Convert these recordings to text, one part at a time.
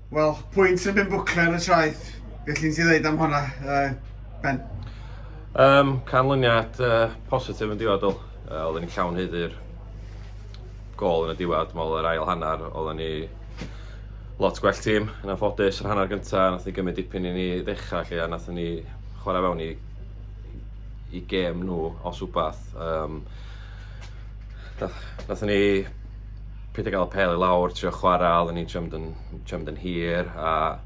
Wel, pwynt yn v.Buckley ar y traeth. Beth chi'n ti ddeud am hwnna, Ben? Canlyniad positif yn diweddol. Oedden ni llawn hyddu'r gol yn y diwedd. Dwi'n meddwl yr ail hanner, oedden ni lot gwell tîm yn anffodus. Yr hanner gyntaf, nath ni gymryd dipyn i ni ddechrau lle, a nath ni chwarae fewn i gêm nhw os wbath. Nath ni pryd gael y pel i lawr, trio chwarae, oedden ni'n trymd yn hir, a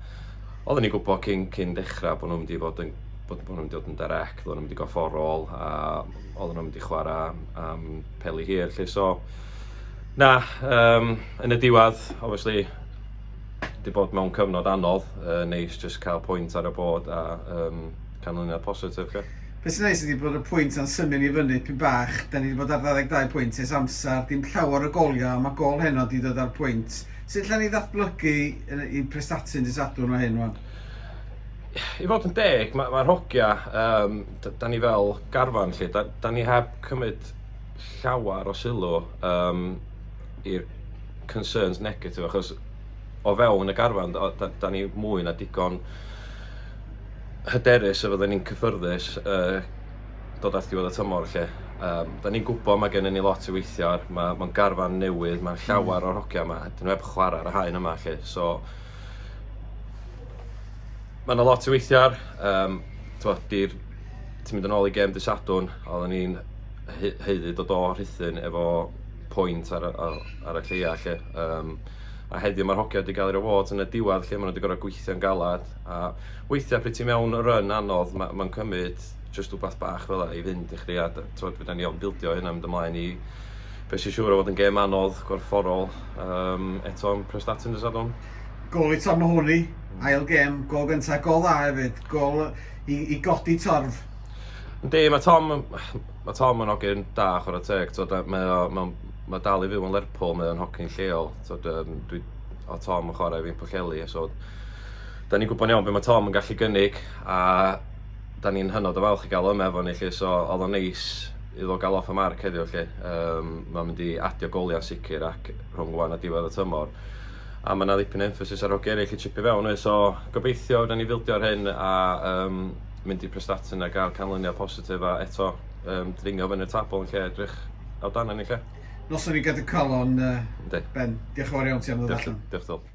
oedden ni'n gwybod cyn dechrau bod nhw'n mynd i fod yn direct, oedden nhw'n mynd i gofforol, a oedden nhw'n mynd i chwarae am pel i hir, lle so. Na, yn y diwedd, obviously, di bod mewn cyfnod anodd, neis jyst cael pwynt ar y bod a canlyniad positif. Beth sy'n neis ydi bod y pwynt yn symud i fyny pyn bach. Da ni wedi bod ar 22 pwynt ys amser, dim llawer o goliau, mae gol heno wedi dod ar pwynt. Sut lle ni ddatblygu i prestatu'n disadwn o hyn, wan? I fod yn deg, mae'r hogia, da ni fel garfan lle, da ni heb cymryd llawer o sylw i'r concerns negatif, achos o fewn y garfan, da ni mwy na digon hyderus o fydden ni'n cyffyrddus dod at diwedd y tymor lle. Da ni'n gwybod mae gen i ni lot o weithiau, mae'n garfan newydd, mae'n llawer o'r hogia yma, dyn nhw heb chwarae ar y haen yma lle. So, mae yna lot o weithiau, ti'n mynd yn ôl i gêm dysadwn, oedden ni'n heiddi dod o rhythyn efo pwynt ar y lleia lle. A heddiw mae'r hogia wedi cael ei rewards yn y diwedd lle maen nhw wedi gorfod gweithio'n galad. A weithiau pryd ti'n mewn y run anodd, mae'n cymryd jyst wbeth bach fel i fynd i chdi. A fydda ni o'n bildio hynna mynd ymlaen i beth sy'n siŵr o fod yn gêm anodd, gorfforol, eto'n prestatu'n dysadwn. Gol i Tom Mahoney, ail gêm, gol gyntaf, gol dda hefyd, gol i godi torf. Yndi, mae Tom yn hogyn da chwarae teg. Mae dal i fyw yn Lerpwl, mae o'n hogyn lleol. O Tom yn chwarae fi'n Pwllheli. So, da ni'n gwybod iawn beth mae Tom yn gallu gynnig, a da ni'n hynod o falch i gael yma efo ni. So, oedd o'n neis iddo gael off y marc heddiw. Mae'n mynd i adio goliau sicr ac rhwng wan a diwedd y tymor. A mae yna ddipyn emphasis ar hogi eraill i chipio fewn. So, gobeithio da ni fildio'r hyn a mynd i prestatyn a gael canlyniad positif a eto dringo fyny'r tabl yn lle edrych o dan ni lle. Nos o'n i gyda colon, Ben. Diolch yn fawr iawn ti am ddod allan. Diolch.